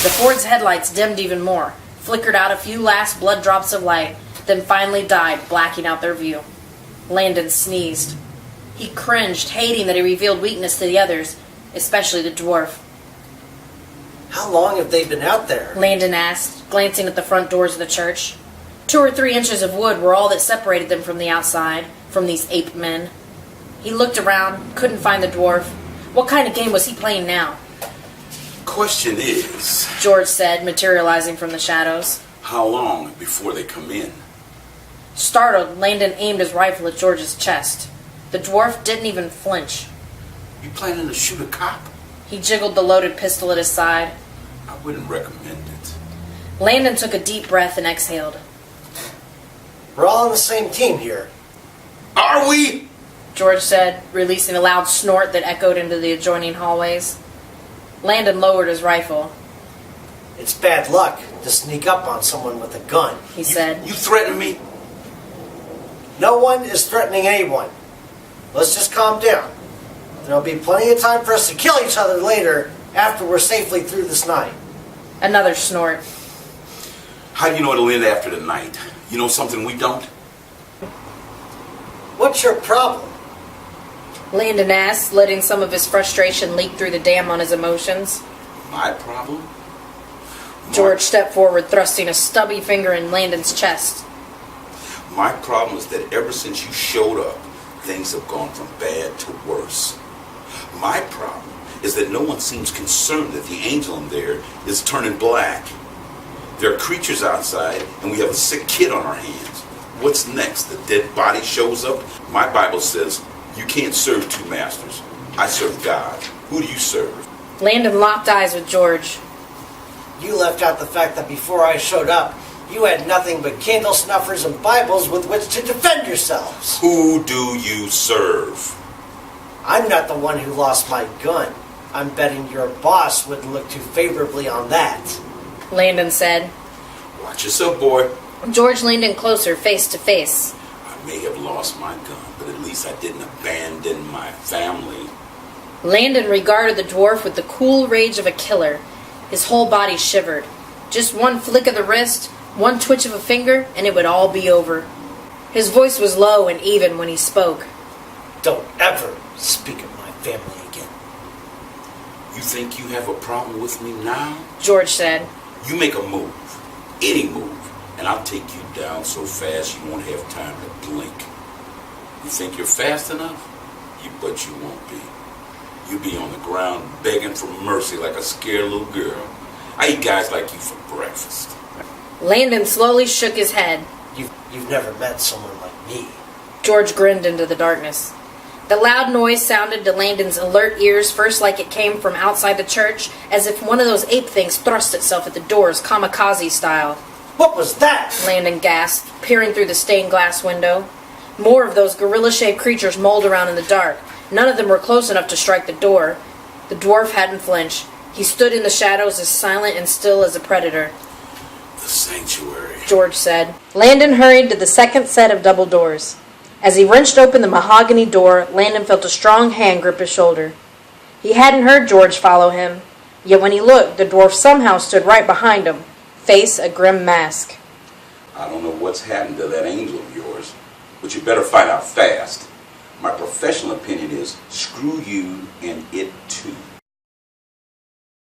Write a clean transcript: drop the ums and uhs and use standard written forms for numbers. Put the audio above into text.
The Ford's headlights dimmed even more, flickered out a few last blood drops of light, then finally died, blacking out their view. Landon sneezed. He cringed, hating that he revealed weakness to the others, especially the dwarf. How long have they been out there? Landon asked, glancing at the front doors of the church. 2 or 3 inches of wood were all that separated them from the outside, from these ape men. He looked around, couldn't find the dwarf. What kind of game was he playing now? Question is, George said, materializing from the shadows. how long before they come in? Startled, Landon aimed his rifle at George's chest. The dwarf didn't even flinch. You planning to shoot a cop? He jiggled the loaded pistol at his side. I wouldn't recommend it. Landon took a deep breath and exhaled. We're all on the same team here. Are we? George said, releasing a loud snort that echoed into the adjoining hallways. Landon lowered his rifle. It's bad luck to sneak up on someone with a gun, He said. You threaten me? No one is threatening anyone. Let's just calm down. There'll be plenty of time for us to kill each other later after we're safely through this night. Another snort. How do you know it'll end after the night? You know something we don't? What's your problem? Landon asked, letting some of his frustration leak through the dam on his emotions. My problem? George stepped forward, thrusting a stubby finger in Landon's chest. My problem is that ever since you showed up, things have gone from bad to worse. My problem is that no one seems concerned that the angel in there is turning black. There are creatures outside, and we have a sick kid on our hands. What's next? The dead body shows up? My Bible says you can't serve 2 masters. I serve God. Who do you serve? Landon locked eyes with George. You left out the fact that before I showed up, you had nothing but candle snuffers and Bibles with which to defend yourselves. Who do you serve? I'm not the one who lost my gun. I'm betting your boss wouldn't look too favorably on that. Landon said. Watch yourself, boy. George leaned in closer, face to face. I may have lost my gun, but at least I didn't abandon my family. Landon regarded the dwarf with the cool rage of a killer. His whole body shivered. Just one flick of the wrist, one twitch of a finger, and it would all be over. His voice was low and even when he spoke. Don't ever speak of my family again. You think you have a problem with me now? George said. You make a move, any move, and I'll take you down so fast you won't have time to blink. You think you're fast enough? But you won't be. You'll be on the ground begging for mercy like a scared little girl. I eat guys like you for breakfast. Landon slowly shook his head. You've never met someone like me. George grinned into the darkness. The loud noise sounded to Landon's alert ears first like it came from outside the church, as if one of those ape things thrust itself at the doors, kamikaze style. What was that? Landon gasped, peering through the stained glass window. More of those gorilla-shaped creatures mulled around in the dark. None of them were close enough to strike the door. The dwarf hadn't flinched. He stood in the shadows as silent and still as a predator. The sanctuary, George said. Landon hurried to the second set of double doors. As he wrenched open the mahogany door, Landon felt a strong hand grip his shoulder. He hadn't heard George follow him, yet when he looked, the dwarf somehow stood right behind him, face a grim mask. I don't know what's happened to that angel of yours, but you better find out fast. My professional opinion is screw you and it too.